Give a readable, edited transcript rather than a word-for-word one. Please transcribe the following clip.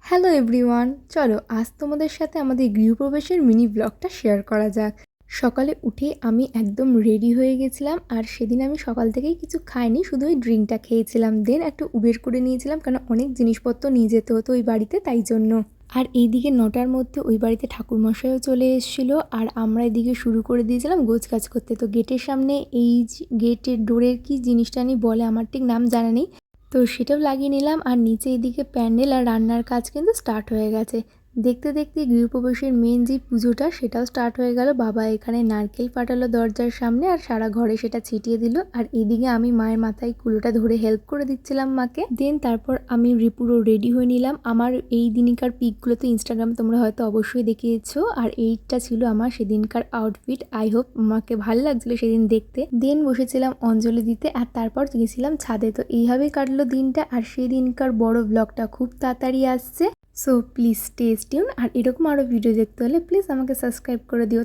Hello everyone, চলো আজ তোমাদের সাথে আমাদের গৃহপ্রবেশের মিনি ব্লগটা শেয়ার করা যাক। সকালে উঠে আমি একদম রেডি হয়ে গেছিলাম, আর সেদিন আমি সকাল থেকেই কিছু খাইনি, শুধু ওই ড্রিঙ্কটা খেয়েছিলাম। দেন একটু উবের করে নিয়েছিলাম, কারণ অনেক জিনিসপত্র নিয়ে যেতে হতো ওই বাড়িতে, তাই জন্য। আর এইদিকে 9টার মধ্যে ওই বাড়িতে ঠাকুরমশাইও চলে এসেছিল, আর আমরা এদিকে শুরু করে দিয়েছিলাম গোছগাছ করতে। তো গেটের সামনে এই গেটের ডোরের কি জিনিসটা নিয়ে বলে, আমার ঠিক নাম জানা নেই, তো সেটাও লাগিয়ে নিলাম। আর নিচে এদিকে প্যান্ডেল আর রান্নার কাজ কিন্তু স্টার্ট হয়ে গেছে। দেখতে দেখতে গৃহপ্রবেশের মেন যে পুজোটা সেটাও স্টার্ট হয়ে গেল। বাবা এখানে নারকেল ফাটালো দরজার সামনে, আর সারা ঘরে সেটা ছিটিয়ে দিল। আর এদিকে আমি মায়ের মাথায় কুলোটা ধরে হেল্প করে দিচ্ছিলাম মাকে। দেন তারপর আমি পুরো রেডি হয়ে নিলাম। আমার এই দিনকার পিকগুলো তো ইনস্টাগ্রাম তোমরা হয়তো অবশ্যই দেখিয়েছো, আর এইটা ছিল আমার সেদিনকার আউটফিট। আই হোপ আমাকে ভালো লাগছিল সেদিন দেখতে। দেন বসেছিলাম অঞ্জলি দিতে, আর তারপর গেছিলাম ছাদে। তো এইভাবেই কাটলো দিনটা, আর সেই দিনকার বড় ব্লগটা খুব তাড়াতাড়ি আসছে। সো প্লিজ স্টে টিউন, আর এরকম আরও ভিডিও দেখতে হলে প্লিজ আমাকে সাবস্ক্রাইব করে দিও।